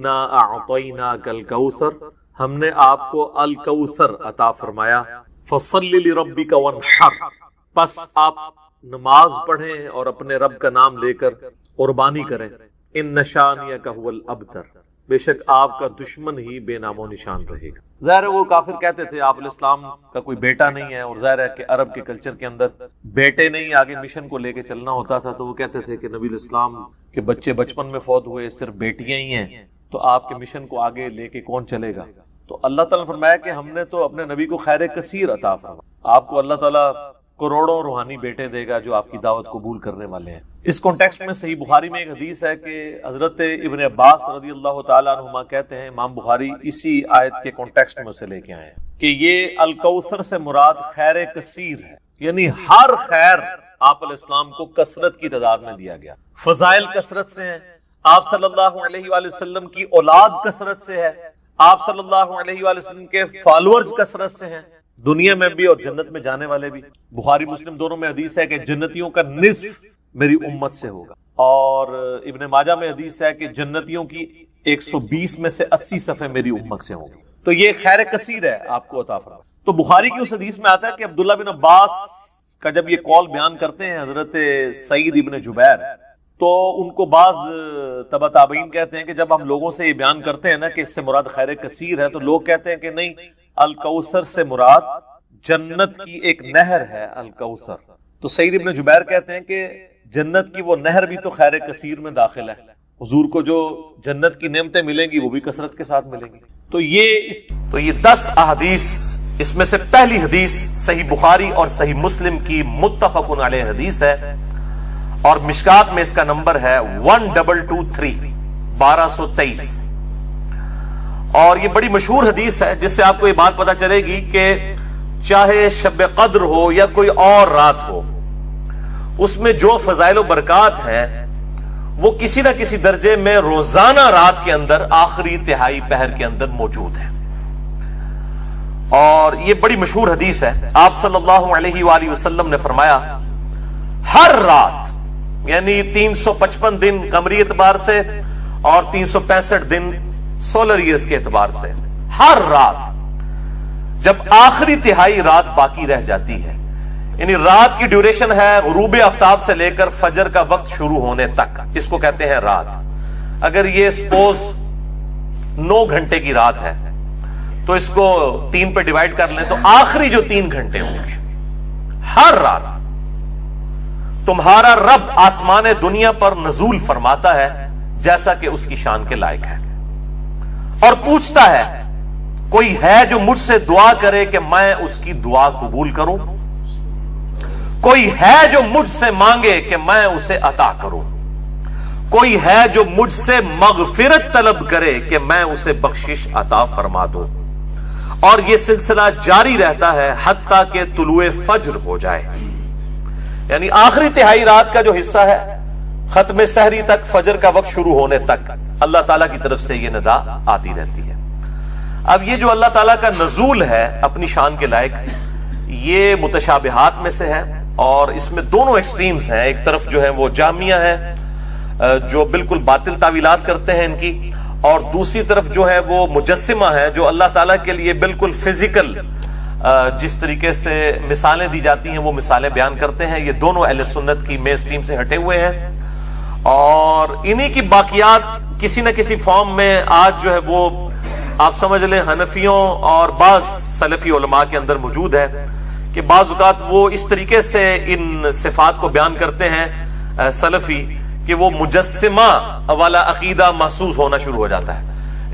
نا اعطیناک الکوثر، ہم نے آپ کو الکوثر عطا فرمایا، فصلی لربک وانحر، پس آپ نماز پڑھیں اور اپنے رب کا نام لے کر قربانی کریں، ان شانئک ھو الابتر، بے شک آپ کا دشمن ہی بے نام و نشان رہے گا۔ ظاہر ہے وہ کافر کہتے تھے آپ علیہ السلام کا کوئی بیٹا نہیں ہے، اور ظاہر ہے کہ عرب کے کلچر کے اندر بیٹے نہیں، آگے مشن کو لے کے چلنا ہوتا تھا، تو وہ کہتے تھے کہ نبی علیہ السلام کے بچے بچپن میں فوت ہوئے، صرف بیٹیاں ہی ہیں، تو آپ کے مشن کو آگے لے کے کون چلے گا؟ تو اللہ تعالیٰ نے فرمایا کہ ہم نے تو اپنے نبی کو خیر کثیر عطا فرمایا، آپ کو اللہ تعالیٰ کروڑوں روحانی بیٹے دے گا جو آپ کی دعوت قبول کرنے والے ہیں۔ اس کانٹیکسٹ میں صحیح بخاری میں ایک حدیث ہے کہ حضرت ابن عباس رضی اللہ تعالیٰ عنہما کہتے ہیں، امام بخاری اسی آیت کے کانٹیکسٹ میں سے لے کے آئے ہیں کہ یہ الکوثر سے مراد خیر کثیر ہے، یعنی ہر خیر آپ علیہ السلام کو کثرت کی تعداد میں دیا گیا، فضائل کثرت سے ہیں، آپ صلی اللہ علیہ وآلہ وسلم کی اولاد کثرت سے ہے، آپ صلی اللہ علیہ وآلہ وسلم کے فالورز کثرت سے ہیں، دنیا میں بھی اور جنت میں جانے والے بھی۔ بخاری مسلم دونوں میں حدیث ہے کہ جنتیوں کا نصف میری امت سے ہوگا، اور ابن ماجہ میں حدیث ہے کہ جنتیوں کی 120 میں سے 80 صفحے میری امت سے ہوں گی۔ تو یہ خیر کثیر ہے آپ کو عطا فرمایا۔ تو بخاری کی اس حدیث میں آتا ہے کہ عبداللہ بن عباس کا جب یہ قول بیان کرتے ہیں حضرت سعید ابن جبیر، تو ان کو بعض تبع تابعین کہتے ہیں کہ جب ہم لوگوں سے یہ بیان کرتے ہیں نا کہ اس سے مراد خیر کثیر ہے، تو لوگ کہتے ہیں کہ نہیں، الکوثر سے مراد جنت کی ایک نہر ہے الکوثر۔ تو سعید ابن جبیر کہتے ہیں کہ جنت کی وہ نہر بھی تو خیر کثیر میں داخل ہے، حضور کو جو جنت کی نعمتیں ملیں گی وہ بھی کثرت کے ساتھ ملیں گی۔ تو یہ 10 احادیث، اس میں سے پہلی حدیث صحیح بخاری اور صحیح مسلم کی متفق علیہ حدیث ہے، اور مشکات میں اس کا نمبر ہے 1223 اور یہ بڑی مشہور حدیث ہے، جس سے آپ کو یہ بات پتا چلے گی کہ چاہے شب قدر ہو یا کوئی اور رات ہو، اس میں جو فضائل و برکات ہیں وہ کسی نہ کسی درجے میں روزانہ رات کے اندر آخری تہائی پہر کے اندر موجود ہے۔ اور یہ بڑی مشہور حدیث ہے، آپ صلی اللہ علیہ وآلہ وسلم نے فرمایا ہر رات، یعنی 355 دن قمری اعتبار سے اور 365 دن سولر ایئرز کے اعتبار سے، ہر رات جب آخری تہائی رات باقی رہ جاتی ہے، یعنی رات کی ڈیوریشن ہے غروب آفتاب سے لے کر فجر کا وقت شروع ہونے تک، اس کو کہتے ہیں رات۔ اگر یہ سپوز 9 گھنٹے کی رات ہے تو اس کو 3 پہ ڈیوائیڈ کر لیں، تو آخری جو 3 گھنٹے ہوں گے ہر رات تمہارا رب آسمان دنیا پر نزول فرماتا ہے جیسا کہ اس کی شان کے لائق ہے، اور پوچھتا ہے کوئی ہے جو مجھ سے دعا کرے کہ میں اس کی دعا قبول کروں، کوئی ہے جو مجھ سے مانگے کہ میں اسے عطا کروں، کوئی ہے جو مجھ سے مغفرت طلب کرے کہ میں اسے بخشش عطا فرما دوں، اور یہ سلسلہ جاری رہتا ہے حتیٰ کہ طلوع فجر ہو جائے، یعنی آخری تہائی رات کا جو حصہ ہے ختم سحری تک، فجر کا وقت شروع ہونے تک اللہ تعالیٰ کی طرف سے یہ ندا آتی رہتی ہے۔ اب یہ جو اللہ تعالیٰ کا نزول ہے اپنی شان کے لائق، یہ متشابہات میں سے ہے، اور اس میں دونوں ایکسٹریمز ہیں، ایک طرف جو ہے وہ جہمیہ ہیں جو بالکل باطل تعویلات کرتے ہیں ان کی، اور دوسری طرف جو ہے وہ مجسمہ ہے جو اللہ تعالیٰ کے لیے بالکل فزیکل جس طریقے سے مثالیں دی جاتی ہیں وہ مثالیں بیان کرتے ہیں۔ یہ دونوں اہل سنت کی مین سٹریم سے ہٹے ہوئے ہیں، اور انہی کی باقیات کسی نہ کسی فارم میں آج جو ہے وہ آپ سمجھ لیں حنفیوں اور بعض سلفی علماء کے اندر موجود ہے، کہ بعض اوقات وہ اس طریقے سے ان صفات کو بیان کرتے ہیں سلفی کہ وہ مجسمہ والا عقیدہ محسوس ہونا شروع ہو جاتا ہے،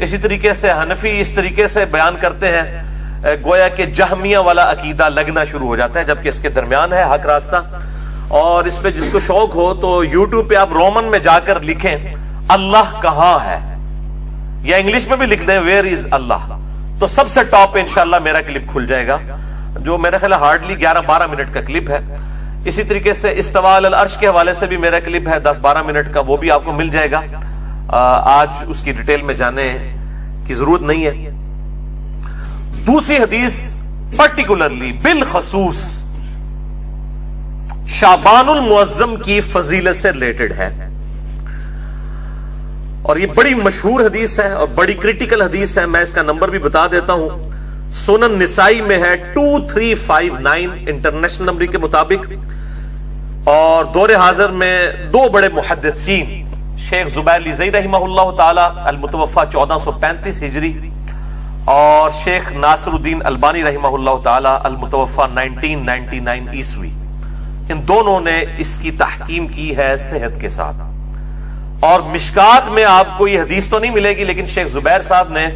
اسی طریقے سے حنفی اس طریقے سے بیان کرتے ہیں گویا کہ جہمیہ والا عقیدہ لگنا شروع ہو جاتا ہے، جبکہ اس کے درمیان ہے حق راستہ۔ اور اس پہ جس کو شوق ہو تو یوٹیوب پہ آپ رومن میں جا کر لکھیں اللہ کہاں ہے، یا انگلش میں بھی لکھ دیں ویئر از اللہ، تو سب سے ٹاپ پہ انشاءاللہ میرا کلپ کھل جائے گا، جو میرا خیال ہارڈلی 11-12 منٹ کا کلپ ہے۔ اسی طریقے سے استواء علی العرش کے حوالے سے بھی میرا کلپ ہے 10-12 منٹ کا، وہ بھی آپ کو مل جائے گا، آج اس کی ڈیٹیل میں جانے کی ضرورت نہیں ہے۔ دوسری حدیث پرٹیکولرلی بالخصوص شعبان المعظم کی فضیلت سے ریلیٹڈ ہے، اور یہ بڑی مشہور حدیث ہے اور بڑی کریٹیکل حدیث ہے. میں اس کا نمبر بھی بتا دیتا ہوں. سنن نسائی میں ہے 2359 انٹرنیشنل نمبر کے مطابق. اور دور حاضر میں دو بڑے محدثین شیخ زبیر لیزئی رحمہ اللہ تعالی المتوفا 1435 ہجری اور شیخ ناصر الدین البانی رحمہ اللہ تعالی المتوفا 1999 عیسوی، ان دونوں نے اس کی تحکیم کی ہے صحت کے ساتھ. اور مشکات میں آپ کو یہ حدیث تو نہیں ملے گی، لیکن شیخ زبیر صاحب نے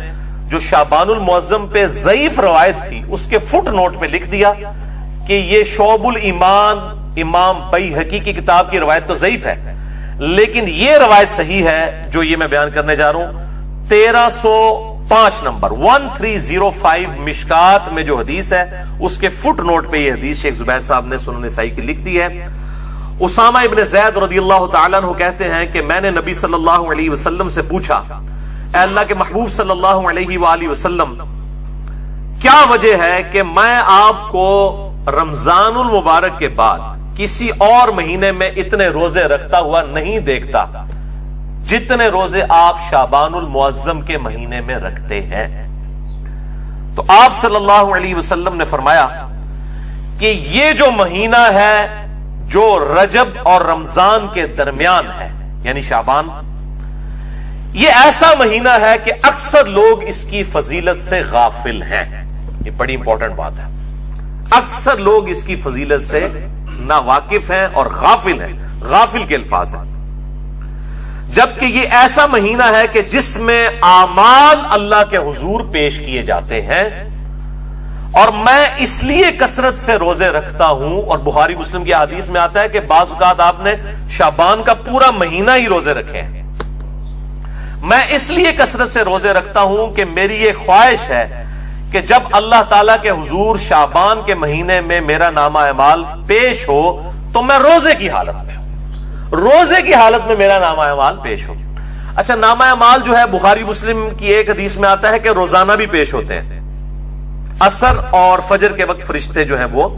جو شعبان المعظم پہ ضعیف روایت تھی اس کے فٹ نوٹ پہ لکھ دیا کہ یہ شعب الایمان امام بیہقی کی کتاب کی روایت تو ضعیف ہے، لیکن یہ روایت صحیح ہے جو یہ میں بیان کرنے جا رہا ہوں. 1305 نمبر 1305 مشکات میں جو حدیث ہے اس کے فٹ نوٹ پہ یہ حدیث شیخ زبیر صاحب نے سنن نسائی کی لکھ دی ہے. اسامہ ابن زید رضی اللہ تعالیٰ عنہ کہتے ہیں کہ میں نے نبی صلی اللہ علیہ وسلم سے پوچھا، اے اللہ کے محبوب صلی اللہ علیہ وآلہ وسلم، کیا وجہ ہے کہ میں آپ کو رمضان المبارک کے بعد کسی اور مہینے میں اتنے روزے رکھتا ہوا نہیں دیکھتا جتنے روزے آپ شعبان المعظم کے مہینے میں رکھتے ہیں؟ تو آپ صلی اللہ علیہ وسلم نے فرمایا کہ یہ جو مہینہ ہے جو رجب اور رمضان کے درمیان ہے یعنی شعبان، یہ ایسا مہینہ ہے کہ اکثر لوگ اس کی فضیلت سے غافل ہیں. یہ بڑی امپورٹنٹ بات ہے. اکثر لوگ اس کی فضیلت سے ناواقف ہیں اور غافل ہیں. غافل کے الفاظ ہیں. جبکہ یہ ایسا مہینہ ہے کہ جس میں اعمال اللہ کے حضور پیش کیے جاتے ہیں، اور میں اس لیے کثرت سے روزے رکھتا ہوں. اور بخاری مسلم کی حدیث میں آتا ہے کہ بعض اوقات آپ نے شعبان کا پورا مہینہ ہی روزے رکھے ہیں. میں اس لیے کثرت سے روزے رکھتا ہوں کہ میری یہ خواہش ہے کہ جب اللہ تعالیٰ کے حضور شعبان کے مہینے میں میرا نامہ اعمال پیش ہو تو میں روزے کی حالت میں ہوں، روزے کی حالت میں میرا نامہ اعمال پیش ہو. اچھا، نامہ اعمال جو ہے بخاری مسلم کی ایک حدیث میں آتا ہے کہ روزانہ بھی پیش ہوتے ہیں. عصر اور فجر کے وقت فرشتے جو ہیں وہ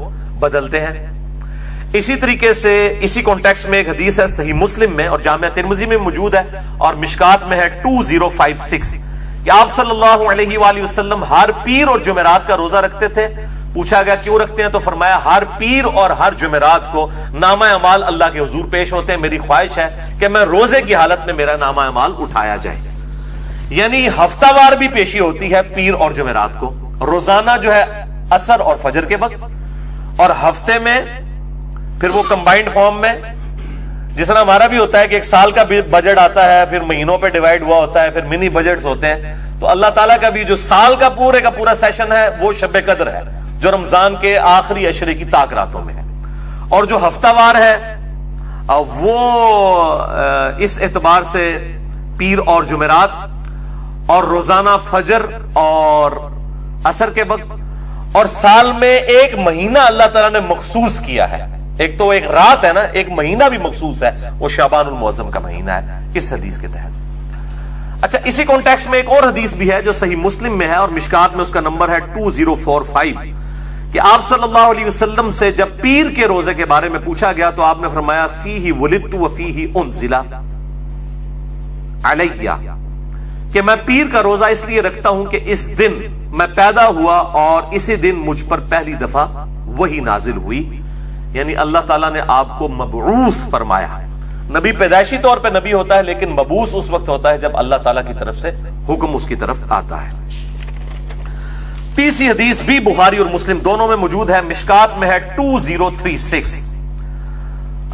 بدلتے ہیں. اسی طریقے سے اسی کانٹیکسٹ میں ایک حدیث ہے صحیح مسلم میں اور جامعہ ترمذی میں موجود ہے اور مشکات میں ہے 2056 کہ آپ صلی اللہ علیہ وآلہ وسلم ہر پیر اور جمعرات کا روزہ رکھتے تھے. پوچھا گیا کیوں رکھتے ہیں؟ تو فرمایا ہر پیر اور ہر جمعرات کو نامہ اعمال اللہ کے حضور پیش ہوتے ہیں. میری خواہش ہے کہ میں روزے کی حالت میں میرا نامہ اعمال اٹھایا جائے. یعنی ہفتہ وار بھی پیشی ہوتی ہے پیر اور جمعرات کو، روزانہ جو ہے عصر اور فجر کے وقت، اور ہفتے میں پھر وہ کمبائنڈ فارم میں جس طرح ہمارا بھی ہوتا ہے کہ ایک سال کا بجٹ آتا ہے پھر مہینوں پہ ڈیوائیڈ ہوا ہوتا ہے پھر منی بجٹس ہوتے ہیں. تو اللہ تعالیٰ کا بھی جو سال کا پورا سیشن ہے وہ شب قدر ہے جو رمضان کے آخری عشرے کی طاق راتوں میں ہے. اور جو ہفتہ وار ہے وہ اس اعتبار سے پیر اور جمعرات اور روزانہ فجر اور عصر کے وقت، اور سال میں ایک مہینہ اللہ تعالیٰ نے مخصوص کیا ہے. ایک تو ایک رات ہے نا، ایک مہینہ بھی مخصوص ہے، وہ شعبان المعظم کا مہینہ ہے اس حدیث کے تحت. اچھا، اسی کانٹیکسٹ میں ایک اور حدیث بھی ہے جو صحیح مسلم میں ہے اور مشکات میں اس کا نمبر ہے 2045 کہ آپ صلی اللہ علیہ وسلم سے جب پیر کے روزے کے بارے میں پوچھا گیا تو آپ نے فرمایا فیہ ولدت وفیہ انزل علیہ، کہ میں پیر کا روزہ اس لیے رکھتا ہوں کہ اس دن میں پیدا ہوا اور اسی دن مجھ پر پہلی دفعہ وہی نازل ہوئی. یعنی اللہ تعالیٰ نے آپ کو مبعوث فرمایا. نبی پیدائشی طور پہ نبی ہوتا ہے لیکن مبعوث اس وقت ہوتا ہے جب اللہ تعالیٰ کی طرف سے حکم اس کی طرف آتا ہے. تیسری حدیث بھی بخاری اور مسلم دونوں میں موجود ہے، مشکات میں ہے 2036.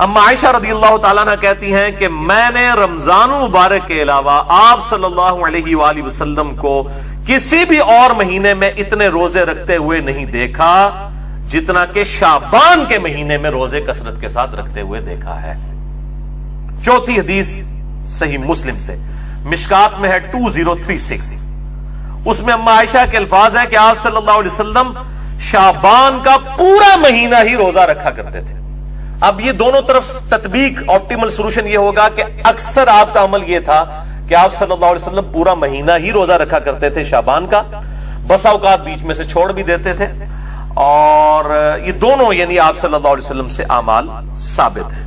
اما عائشہ رضی اللہ تعالیٰ عنہ کہتی ہیں کہ میں نے رمضان مبارک کے علاوہ آپ صلی اللہ علیہ وآلہ وسلم کو کسی بھی اور مہینے میں اتنے روزے رکھتے ہوئے نہیں دیکھا جتنا کہ شعبان کے مہینے میں روزے کثرت کے ساتھ رکھتے ہوئے دیکھا ہے. چوتھی حدیث صحیح مسلم سے مشکات میں ہے 2036. اس میں اما عائشہ کے الفاظ ہیں کہ آپ صلی اللہ علیہ وسلم شعبان کا پورا مہینہ ہی روزہ رکھا کرتے تھے. اب یہ دونوں طرف تطبیق آپٹیمل سولوشن یہ ہوگا کہ اکثر آپ کا عمل یہ تھا کہ آپ صلی اللہ علیہ وسلم پورا مہینہ ہی روزہ رکھا کرتے تھے شعبان کا، بسا اوقات بیچ میں سے چھوڑ بھی دیتے تھے. اور یہ دونوں یعنی آپ صلی اللہ علیہ وسلم سے اعمال ثابت ہیں.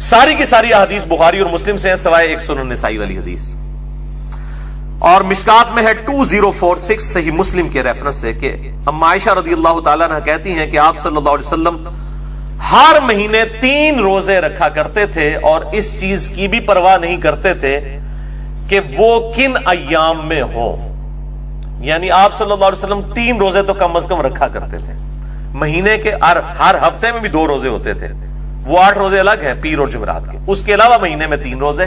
ساری کی ساری حدیث بخاری اور مسلم سے ہیں سوائے ایک سنن نسائی والی حدیث. اور مشکات میں ہے 2046 صحیح مسلم کے ریفرنس سے کہ اما عائشہ رضی اللہ تعالیٰ عنہ کہتی ہیں کہ آپ صلی اللہ علیہ وسلم ہر مہینے 3 روزے رکھا کرتے تھے اور اس چیز کی بھی پرواہ نہیں کرتے تھے کہ وہ کن ایام میں ہو. یعنی آپ صلی اللہ علیہ وسلم 3 روزے تو کم از کم رکھا کرتے تھے. مہینے کے ہر ہفتے میں بھی 2 روزے ہوتے تھے, وہ 8 روزے الگ ہیں پیر اور جمعرات کے, اس کے علاوہ مہینے میں 3 روزے,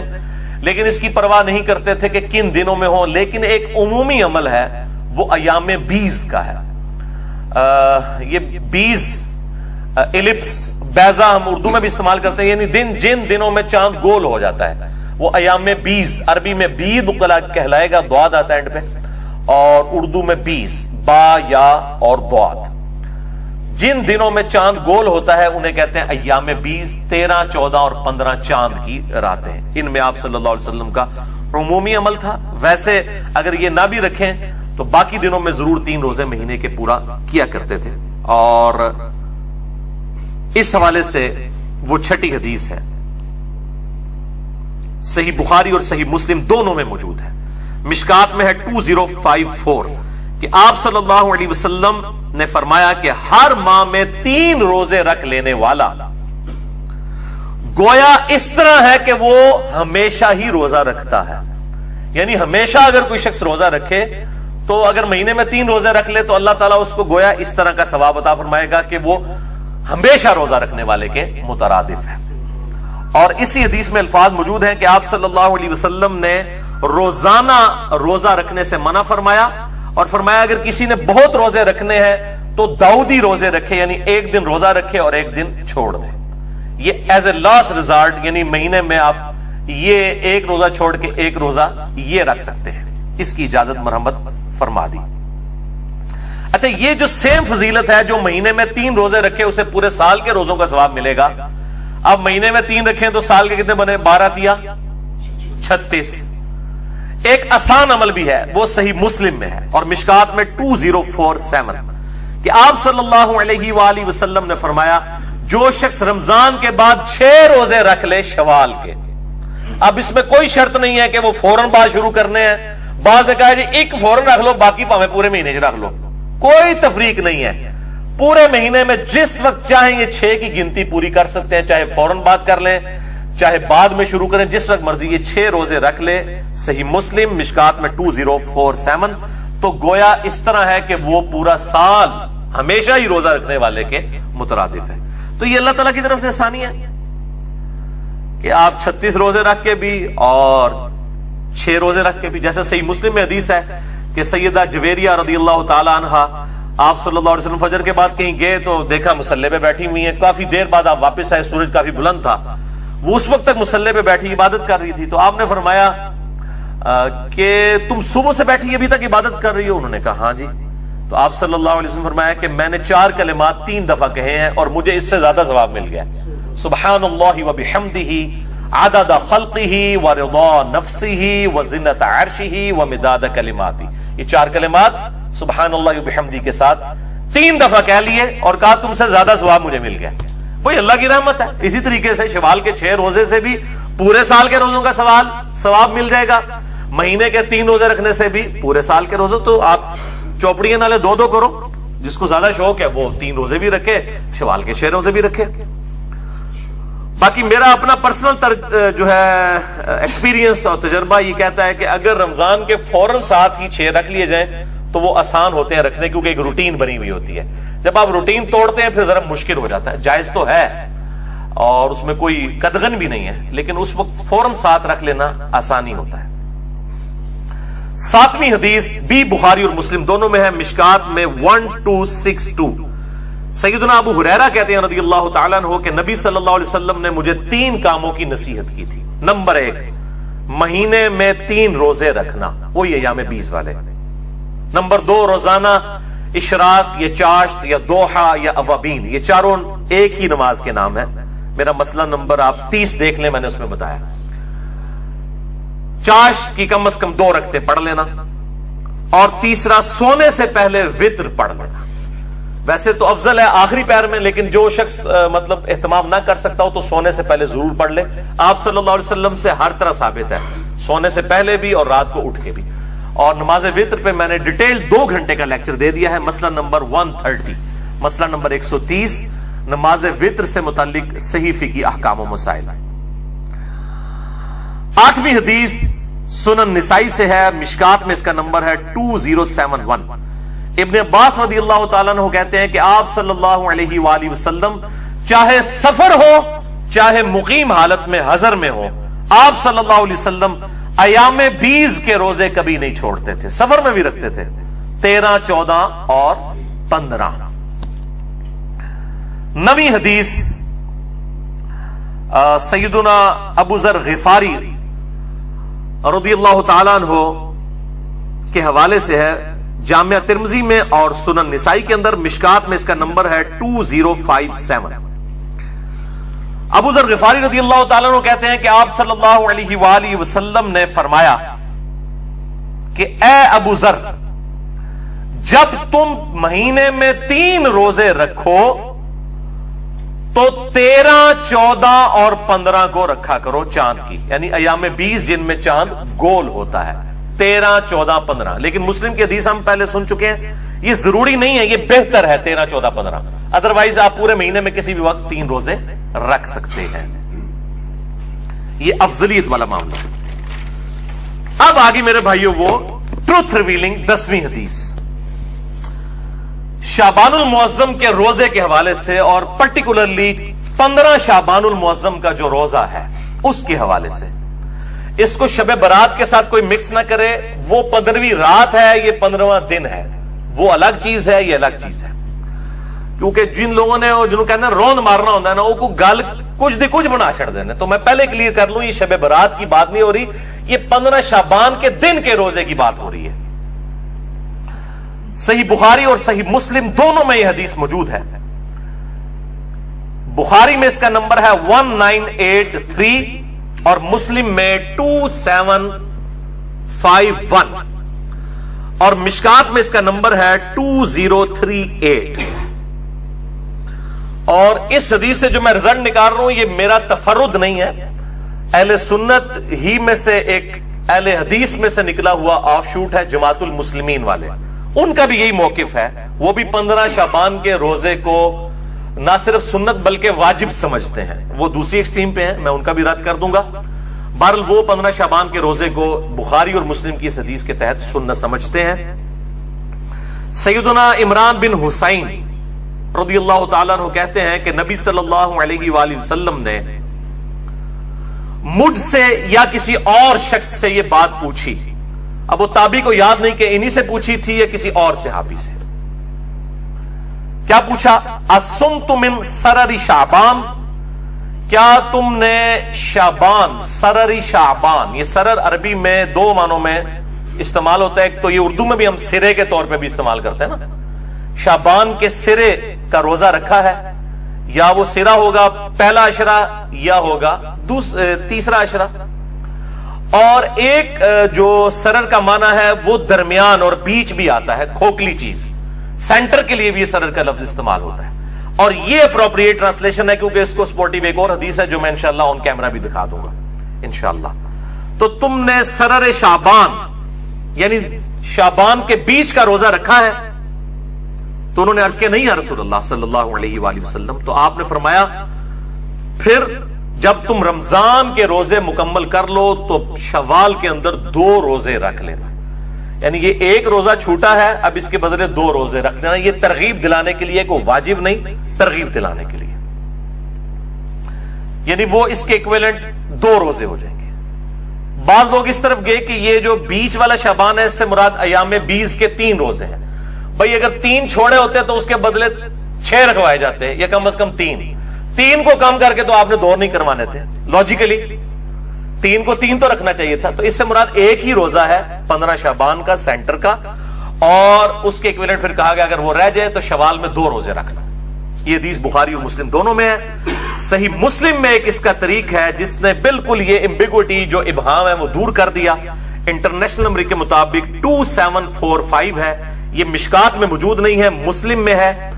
لیکن اس کی پرواہ نہیں کرتے تھے کہ کن دنوں میں ہوں. لیکن ایک عمومی عمل ہے وہ ایام 20 کا ہے. یہ 20 الپس بیضا ہم اردو میں بھی استعمال کرتے ہیں, یعنی جن دنوں میں چاند گول ہو جاتا ہے وہ ایام 20. عربی میں بید کہلائے گا, دواد آتا ہے اینڈ پہ, اور اردو میں 20 با یا اور دواد. جن دنوں میں چاند گول ہوتا ہے انہیں کہتے ہیں ایام 20. 13, 14 اور 15 چاند کی راتیں, ان میں آپ صلی اللہ علیہ وسلم کا عمومی عمل تھا. ویسے اگر یہ نہ بھی رکھیں تو باقی دنوں میں ضرور 3 روزے مہینے کے پورا کیا کرتے تھے. اور اس حوالے سے وہ 6ٹھی حدیث ہے, صحیح بخاری اور صحیح مسلم دونوں میں موجود ہے. مشکات میں ہے 2054 کہ آپ صلی اللہ علیہ وسلم نے فرمایا کہ ہر ماہ میں 3 روزے رکھ لینے والا گویا اس طرح ہے کہ وہ ہمیشہ ہی روزہ رکھتا ہے. یعنی ہمیشہ اگر کوئی شخص روزہ رکھے تو اگر مہینے میں 3 روزے رکھ لے تو اللہ تعالیٰ اس کو گویا اس طرح کا ثواب عطا فرمائے گا کہ وہ ہمیشہ روزہ رکھنے والے کے مترادف ہے. اور اسی حدیث میں الفاظ موجود ہیں کہ آپ صلی اللہ علیہ وسلم نے روزانہ روزہ رکھنے سے منع فرمایا, اور فرمایا اگر کسی نے بہت روزے رکھنے ہیں تو داؤدی روزے رکھے, یعنی ایک دن روزہ رکھے اور ایک دن چھوڑ دے. یہ ایز اے لاسٹ ریزارٹ, یعنی مہینے میں آپ یہ ایک روزہ چھوڑ کے ایک روزہ یہ رکھ سکتے ہیں, اس کی اجازت مرحمت فرما دی. اچھا, یہ جو سیم فضیلت ہے جو مہینے میں 3 روزے رکھے اسے پورے سال کے روزوں کا ثواب ملے گا. اب مہینے میں 3 رکھیں تو سال کے کتنے بنے؟ 12 دیا 36. ایک آسان عمل بھی ہے, وہ صحیح مسلم میں ہے اور مشکات میں 2047 کہ آپ صلی اللہ علیہ وآلہ وسلم نے فرمایا جو شخص رمضان کے بعد 6 روزے رکھ لے شوال کے, اب اس میں کوئی شرط نہیں ہے کہ وہ فوراً بعد شروع کرنے ہیں. بعض نے کہا جی ایک فوراً رکھ لو, باقی پاویں پورے مہینے رکھ لو, کوئی تفریق نہیں ہے. پورے مہینے میں جس وقت چاہیں یہ 6 کی گنتی پوری کر سکتے ہیں, چاہے فوراً بات کر لیں چاہے بعد میں شروع کریں, جس وقت مرضی یہ 6 روزے رکھ لے. صحیح مسلم مشکات میں 2047. تو گویا اس طرح ہے کہ وہ پورا سال ہمیشہ ہی روزہ رکھنے والے کے مترادف ہے. تو یہ اللہ تعالیٰ کی طرف سے آسانی ہے کہ آپ 36 روزے رکھ کے بھی اور 6 روزے رکھ کے بھی. جیسے صحیح مسلم میں حدیث ہے کہ سیدہ جویریہ رضی اللہ تعالی عنہا آپ صلی اللہ علیہ وسلم فجر کے بعد کہیں گئے تو دیکھا مصلے پہ بیٹھی ہوئی ہیں. کافی دیر بعد آپ واپس آئے, سورج کافی بلند تھا, وہ اس وقت تک مصلے پہ بیٹھی عبادت کر رہی تھی. تو آپ نے فرمایا کہ تم صبح سے بیٹھی ابھی تک عبادت کر رہی ہو؟ انہوں نے کہا ہاں جی. تو آپ صلی اللہ علیہ وسلم فرمایا کہ میں نے 4 کلمات 3 دفعہ کہے ہیں اور مجھے اس سے زیادہ ثواب مل گیا. سبحان اللہ و بحمدہ عدد خلقہ ورضا نفسہ وزنۃ عرشہ ومداد کلماتہ. یہ 4 کلمات سبحان اللہ و بحمدہ کے ساتھ 3 دفعہ کہہ لیے اور کہا تم سے زیادہ ثواب مجھے مل گیا. وہی اللہ کی رحمت ہے. اسی طریقے سے شوال کے 6 روزے سے بھی پورے سال کے روزوں کا ثواب مل جائے گا. مہینے کے 3 روزے رکھنے سے بھی پورے سال کے روزے. تو آپ چوپڑیاں نالے 2 کرو, جس کو زیادہ شوق ہے وہ 3 روزے بھی رکھے, شوال کے 6 روزے بھی رکھے. باقی میرا اپنا پرسنل جو ہے ایکسپیرینس اور تجربہ یہ کہتا ہے کہ اگر رمضان کے فوراً ساتھ ہی 6 رکھ لیے جائیں تو وہ آسان ہوتے ہیں رکھنے, کیونکہ ایک روٹین بنی ہوئی ہوتی ہے. جب آپ روٹین توڑتے ہیں پھر ذرا مشکل ہو جاتا ہے. جائز تو ہے اور اس میں کوئی قدغن بھی نہیں ہے, لیکن اس وقت فوراً ساتھ رکھ لینا آسانی ہوتا ہے. 7ویں حدیث بھی بخاری اور مسلم دونوں میں ہے, مشکات میں 1262. سیدنا ابو ہریرہ کہتے ہیں رضی اللہ تعالیٰ عنہ کہ نبی صلی اللہ علیہ وسلم نے مجھے 3 کاموں کی نصیحت کی تھی. نمبر 1, مہینے میں 3 روزے رکھنا, وہی ایام 20 والے. نمبر 2, روزانہ اشراق یا چاشت یا دوحہ یا اوابین, یہ چاروں ایک ہی نماز کے نام ہے. میرا مسئلہ نمبر آپ 30 دیکھ لیں, میں نے اس میں بتایا. چاشت کی کم از کم 2 رکعتیں پڑھ لینا, اور تیسرا سونے سے پہلے وتر پڑھ لینا. ویسے تو افضل ہے آخری پیر میں، لیکن جو شخص مطلب اہتمام نہ کر سکتا ہو تو سونے سے پہلے ضرور پڑھ لے. آپ صلی اللہ علیہ وسلم سے ہر طرح ثابت ہے، سونے سے پہلے بھی اور رات کو اٹھ کے بھی. اور نماز وتر پہ میں نے ڈیٹیل 2 گھنٹے کا لیکچر دے دیا ہے. مسئلہ نمبر 130، مسئلہ نمبر 130، نماز وتر سے متعلق صحیح فقہی احکام و مسائل. 8ویں حدیث سنن نسائی سے ہے، مشکات میں اس کا نمبر ہے 2071. ابن عباس رضی اللہ تعالیٰ عنہ کہتے ہیں کہ آپ صلی اللہ علیہ وآلہ وسلم چاہے سفر ہو چاہے مقیم حالت میں حضر میں ہو، آپ صلی اللہ علیہ وسلم ایام 20 کے روزے کبھی نہیں چھوڑتے تھے، سفر میں بھی رکھتے تھے، 13، 14 اور 15. 9ویں حدیث سیدنا ابو ذر غفاری رضی اللہ تعالیٰ عنہ کے حوالے سے ہے، جامعہ ترمذی میں اور سنن نسائی کے اندر. مشکات میں اس کا نمبر ہے 2057. ابو ذر غفاری رضی اللہ تعالیٰ عنہ کہتے ہیں کہ آپ صلی اللہ علیہ وآلہ وسلم نے فرمایا کہ اے ابو ذر، جب تم مہینے میں 3 روزے رکھو تو 13، 14 اور 15 کو رکھا کرو چاند کی، یعنی ایام 20 جن میں چاند گول ہوتا ہے، 13، 14، 15. لیکن مسلم کی حدیث ہم پہلے سن چکے ہیں، یہ ضروری نہیں ہے، یہ بہتر ہے 13، 14، 15. ادروائز آپ پورے مہینے میں کسی بھی وقت 3 روزے رکھ سکتے ہیں. یہ افضلیت والا معاملہ. اب آگے میرے بھائیوں وہ ٹروتھ ریویلنگ 10ویں حدیث شعبان المعظم کے روزے کے حوالے سے، اور پرٹیکولرلی 15 شعبان المعظم کا جو روزہ ہے اس کے حوالے سے. اس کو شب برات کے ساتھ کوئی مکس نہ کرے، وہ 15ویں رات ہے، یہ 15واں دن ہے، وہ الگ چیز ہے، یہ الگ چیز ہے. کیونکہ جن لوگوں نے جنہوں کہنا روند مارنا ہوتا ہے نا، وہ کو گل کچھ دی کچھ بنا چھڑ دینا. تو میں پہلے کلیئر کر لوں، یہ شب برات کی بات نہیں ہو رہی، یہ 15 شعبان کے دن کے روزے کی بات ہو رہی ہے. صحیح بخاری اور صحیح مسلم دونوں میں یہ حدیث موجود ہے. بخاری میں اس کا نمبر ہے 1983 اور مسلم میں 2751 اور مشکات میں اس کا نمبر ہے 2038. اور اس حدیث سے جو میں رزلٹ نکال رہا ہوں یہ میرا تفرد نہیں ہے، اہل سنت ہی میں سے ایک اہل حدیث میں سے نکلا ہوا آف شوٹ ہے، جماعت المسلمین والے، ان کا بھی یہی موقف ہے. وہ بھی 15 شعبان کے روزے کو نہ صرف سنت بلکہ واجب سمجھتے ہیں. وہ دوسری ایکسٹریم پہ ہیں، میں ان کا بھی رد کر دوں گا. بہرحال وہ 15 شعبان کے روزے کو بخاری اور مسلم کی اس حدیث کے تحت سنت سمجھتے ہیں. سیدنا عمران بن حسین رضی اللہ تعالیٰ عنہ کہتے ہیں کہ نبی صلی اللہ علیہ وآلہ وسلم نے مجھ سے یا کسی اور شخص سے یہ بات پوچھی. اب وہ تابعی کو یاد نہیں کہ انہی سے پوچھی تھی یا کسی اور صحابی سے. کیا پوچھا؟ اصمت من سرر شعبان، کیا تم نے شعبان، سرر شعبان، یہ سرر عربی میں 2 معنوں میں استعمال ہوتا ہے. ایک تو یہ اردو میں بھی ہم سرے کے طور پہ بھی استعمال کرتے ہیں نا، شعبان کے سرے کا روزہ رکھا ہے، یا وہ سرا ہوگا پہلا عشرہ یا ہوگا تیسرا عشرہ. اور ایک جو سرر کا معنی ہے وہ درمیان اور بیچ بھی آتا ہے، کھوکھلی چیز، سینٹر کے لیے بھی یہ سرر کا لفظ استعمال ہوتا ہے. اور یہ اپروپریٹ ٹرانسلیشن ہے کیونکہ اس کو سپورٹیو ایک اور حدیث ہے جو میں انشاءاللہ آن کیمرہ بھی دکھا دوں گا انشاءاللہ. تو تم نے سرر شعبان یعنی شعبان کے بیچ کا روزہ رکھا ہے؟ تو انہوں نے عرض کیا نہیں یا رسول اللہ صلی اللہ علیہ وآلہ وسلم. تو آپ نے فرمایا پھر جب تم رمضان کے روزے مکمل کر لو تو شوال کے اندر 2 روزے رکھ لینا. یعنی یہ ایک روزہ چھوٹا ہے، اب اس کے بدلے 2 روزے رکھ دینا. یہ ترغیب دلانے کے لیے، کوئی واجب نہیں، ترغیب دلانے کے لیے. یعنی وہ اس کے ایکویلنٹ 2 روزے ہو جائیں گے. بعض لوگ اس طرف گئے کہ یہ جو بیچ والا شعبان ہے اس سے مراد ایام 20 کے 3 روزے ہیں. بھائی اگر 3 چھوڑے ہوتے تو اس کے بدلے 6 رکھوائے جاتے، یا کم از کم 3 کو کم کر کے تو آپ نے 2 نہیں کروانے تھے. لاجیکلی 3 کو 3 تو رکھنا چاہیے تھا. تو اس سے مراد ایک ہی روزہ ہے 15 شعبان کا سینٹر کا، اور اس کے ایکویلنٹ پھر کہا گیا اگر وہ رہ جائے تو شوال میں 2 روزے رکھنا. یہ حدیث بخاری اور مسلم دونوں میں ہے. صحیح مسلم میں ایک اس کا طریق ہے جس نے بالکل یہ ایمبیگوٹی جو ابہام ہے وہ دور کر دیا. انٹرنیشنل نمبر کے مطابق 2745 ہے. یہ مشکات میں موجود نہیں ہے، مسلم میں ہے.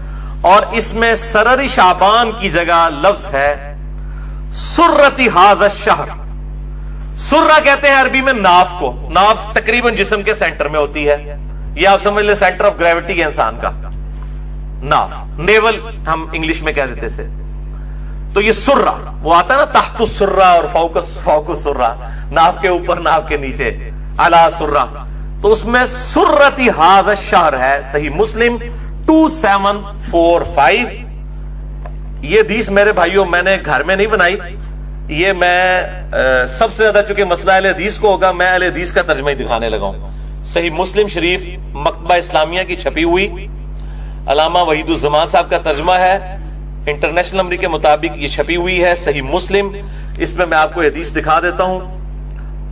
اور اس میں سرری شعبان کی جگہ لفظ ہے سرتی ھذا الشہر. سرہ کہتے ہیں عربی میں ناف کو. ناف تقریباً جسم کے سینٹر میں ہوتی ہے. یہ آپ سمجھ لیں سینٹر آف گریوٹی ہے انسان کا. ناف نیول ہم انگلش میں کہہ دیتے سے. تو یہ سرہ وہ آتا ہے نا تحت السرہ اور فوق السرہ, ناف کے اوپر ناف کے نیچے اعلی سرہ. تو اس میں سرتی ھذا الشہر ہے. صحیح مسلم 2745. یہ حدیث میرے بھائیوں میں نے گھر میں نہیں بنائی. یہ میں سب سے زیادہ چونکہ مسئلہ اہل حدیث کو ہوگا, میں اہل حدیث کا ترجمہ ہی دکھانے لگا ہوں. صحیح مسلم شریف مکتبہ اسلامیہ کی چھپی ہوئی, علامہ وحید الزمان صاحب کا ترجمہ ہے, انٹرنیشنل نمبر کے مطابق یہ چھپی ہوئی ہے. صحیح مسلم, اس میں آپ کو حدیث دکھا دیتا ہوں.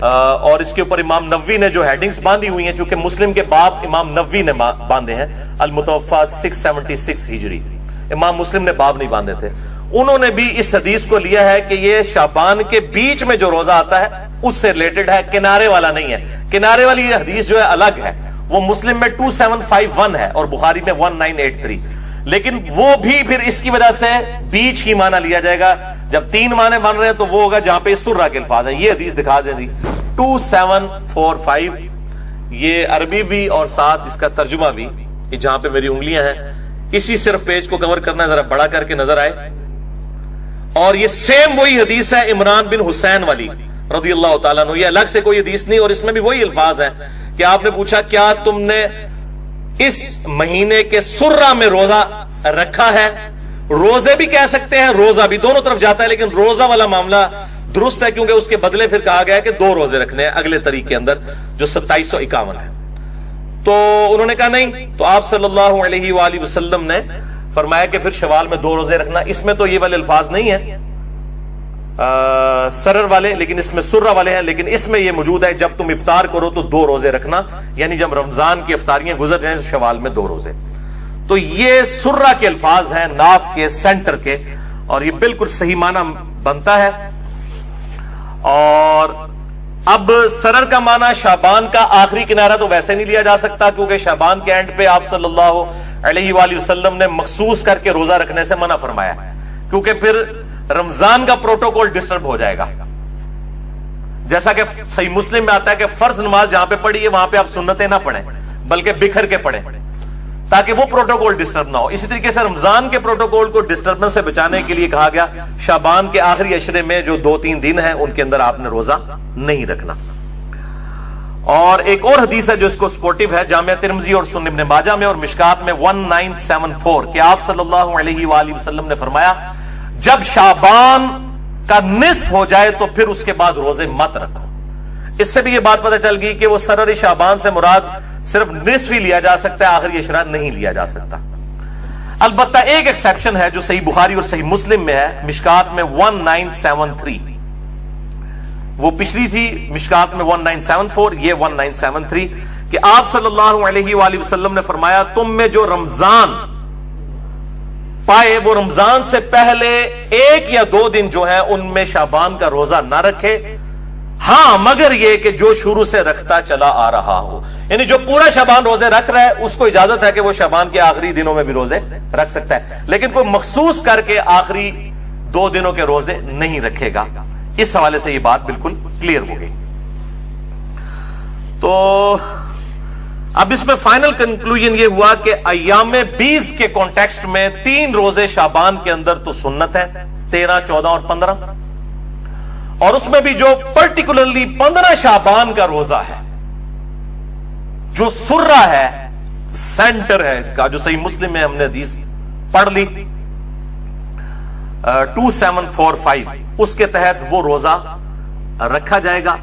اور اس کے اوپر امام نووی نے جو ہیڈنگز باندھی ہوئی ہیں, چونکہ مسلم کے باب امام نووی نے باندھے ہیں, المتوفا 676 ہجری. امام مسلم نے باب نہیں باندھے تھے. انہوں نے بھی اس حدیث کو لیا ہے کہ یہ شعبان کے بیچ میں جو روزہ آتا ہے اس سے ریلیٹڈ ہے, کنارے والا نہیں ہے. کنارے والی یہ حدیث جو ہے الگ ہے, وہ مسلم میں 2751 ہے اور بخاری میں 1983. لیکن وہ بھی پھر اس کی وجہ سے بیچ ہی معنی لیا جائے گا. جب 3 معنی بن رہے ہیں تو وہ ہوگا جہاں پہ سرہ کے الفاظ ہیں. یہ حدیث دکھا دیں جی 2745. یہ عربی بھی اور ساتھ اس کا ترجمہ بھی, یہ جہاں پہ میری انگلیاں ہیں اسی صرف پیج کو کور کرنا ہے, ذرا بڑا کر کے نظر آئے. اور یہ سیم وہی حدیث ہے عمران بن حسین والی رضی اللہ تعالیٰ عنہ. یہ الگ سے کوئی حدیث نہیں, اور اس میں بھی وہی الفاظ ہیں کہ آپ نے پوچھا کیا تم نے اس مہینے کے سرہ میں روزہ رکھا ہے. روزے بھی کہہ سکتے ہیں, روزہ بھی, دونوں طرف جاتا ہے, لیکن روزہ والا معاملہ درست ہے کیونکہ اس کے بدلے پھر کہا گیا ہے کہ 2 روزے رکھنے ہیں اگلے طریق کے اندر جو 2751 ہے. تو انہوں نے کہا نہیں, تو آپ صلی اللہ علیہ وآلہ وسلم نے فرمایا کہ پھر شوال میں 2 روزے رکھنا. اس میں تو یہ والے الفاظ نہیں ہیں سرر والے, لیکن اس میں سرہ والے ہیں. لیکن اس میں یہ موجود ہے جب تم افطار کرو تو 2 روزے رکھنا, یعنی جب رمضان کی افطاریاں گزر جائیں تو شوال میں 2 روزے. تو یہ سرہ کے الفاظ ہیں ناف کے سینٹر کے, اور یہ بالکل صحیح معنی بنتا ہے. اور اب سرر کا معنی شعبان کا آخری کنارہ تو ویسے نہیں لیا جا سکتا, کیونکہ شعبان کے اینڈ پہ آپ صلی اللہ علیہ وآلہ وسلم نے مخصوص کر کے روزہ رکھنے سے منع فرمایا, کیونکہ پھر رمضان کا پروٹوکول ڈسٹرب ہو جائے گا. جیسا کہ صحیح مسلم میں آتا ہے کہ فرض نماز جہاں پہ پڑھی ہے وہاں پہ آپ سنتیں نہ پڑھیں بلکہ بکھر کے پڑھیں تاکہ وہ پروٹوکول ڈسٹرب نہ ہو. اسی طریقے سے رمضان کے پروٹوکول کو ڈسٹربنس سے بچانے کے لیے کہا گیا شعبان کے آخری عشرے میں جو 2-3 دن ہیں ان کے اندر آپ نے روزہ نہیں رکھنا. اور ایک اور حدیث ہے جو اس کو سپورٹیو ہے, جامعہ ترمذی اور سنن ابن ماجہ میں اور مشکات میں 1974, کہ آپ صلی اللہ علیہ وآلہ وسلم نے فرمایا جب شعبان کا نصف ہو جائے تو پھر اس کے بعد روزے مت رکھو. اس سے بھی یہ بات پتہ چل گئی کہ وہ سرر شعبان سے مراد صرف نصف ہی لیا جا سکتا ہے, آخری عشرہ نہیں لیا جا سکتا. البتہ ایک ایکسیپشن ہے جو صحیح بخاری اور صحیح مسلم میں ہے, مشکات میں 1973. وہ پچھلی تھی مشکات میں 1974, یہ 1973, کہ آپ صلی اللہ علیہ وآلہ وسلم نے فرمایا تم میں جو رمضان پائے وہ رمضان سے پہلے 1 یا 2 دن جو ہے ان میں شعبان کا روزہ نہ رکھے, ہاں مگر یہ کہ جو شروع سے رکھتا چلا آ رہا ہو. یعنی جو پورا شعبان روزے رکھ رہا ہے اس کو اجازت ہے کہ وہ شعبان کے آخری دنوں میں بھی روزے رکھ سکتا ہے, لیکن کوئی مخصوص کر کے آخری 2 دنوں کے روزے نہیں رکھے گا. اس حوالے سے یہ بات بالکل کلیئر ہو گئی. تو اب اس میں فائنل کنکلوژن یہ ہوا کہ ایام 20 کے کانٹیکسٹ میں 3 روزے شعبان کے اندر تو سنت ہے, 13, 14 اور 15, اور اس میں بھی جو پرٹیکولرلی 15 شعبان کا روزہ ہے جو سرہ ہے, سینٹر ہے اس کا, جو صحیح مسلم میں ہم نے حدیث پڑھ لی 2745, اس کے تحت وہ روزہ رکھا جائے گا.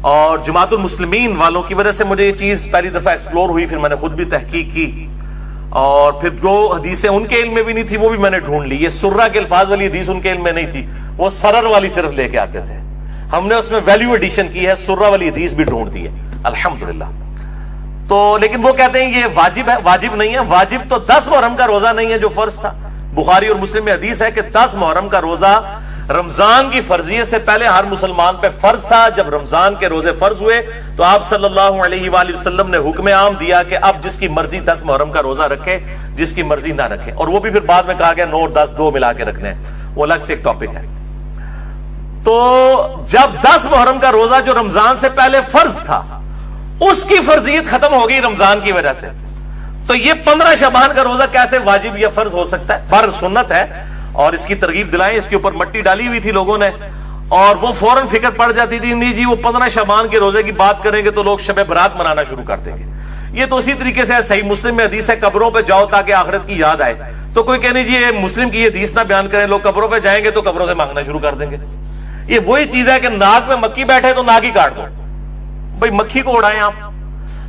اور جماعت المسلمین والوں کی وجہ سے مجھے یہ چیز پہلی دفعہ ایکسپلور ہوئی, پھر میں نے خود بھی تحقیق کی, اور پھر جو حدیثیں ان کے علم میں بھی نہیں تھی وہ بھی میں نے ڈھونڈ لی. یہ سرہ کے الفاظ والی حدیث ان کے علم میں نہیں تھی, وہ سرر والی صرف لے کے آتے تھے. ہم نے اس میں ویلیو ایڈیشن کی ہے, سرہ والی حدیث بھی ڈھونڈ دی ہے الحمدللہ. تو لیکن وہ کہتے ہیں یہ واجب ہے, واجب نہیں ہے. واجب تو 10 محرم کا روزہ نہیں ہے جو فرض تھا. بخاری اور مسلم میں حدیث ہے کہ 10 محرم کا روزہ رمضان کی فرضیت سے پہلے ہر مسلمان پہ فرض تھا. جب رمضان کے روزے فرض ہوئے تو آپ صلی اللہ علیہ وآلہ وسلم نے حکم عام دیا کہ اب جس کی مرضی 10 محرم کا روزہ رکھے, جس کی مرضی نہ رکھے. اور وہ بھی پھر بعد میں کہا گیا 9 اور 10 2 ملا کے رکھنے ہیں, وہ الگ سے ایک ٹاپک ہے. تو جب 10 محرم کا روزہ جو رمضان سے پہلے فرض تھا, اس کی فرضیت ختم ہو گئی رمضان کی وجہ سے, تو یہ 15 شعبان کا روزہ کیسے واجب یا فرض ہو سکتا ہے؟ پر سنت ہے اور اس کی ترغیب دلائیں. اس کے اوپر مٹی ڈالی ہوئی تھی لوگوں نے, اور وہ فوراً فکر پڑ جاتی تھی نہیں جی وہ 15 شعبان کے روزے کی بات کریں گے تو لوگ شب برات منانا شروع کر دیں گے. یہ تو اسی طریقے سے صحیح مسلم میں حدیث ہے قبروں پہ جاؤ تاکہ آخرت کی یاد آئے. تو کوئی کہنے جی یہ مسلم کی یہ حدیث نہ بیان کریں, لوگ قبروں پہ جائیں گے تو قبروں سے مانگنا شروع کر دیں گے. یہ وہی چیز ہے کہ ناک میں مکھی بیٹھے تو ناک ہی کاٹ دو, بھائی مکھی کو اڑائیں آپ.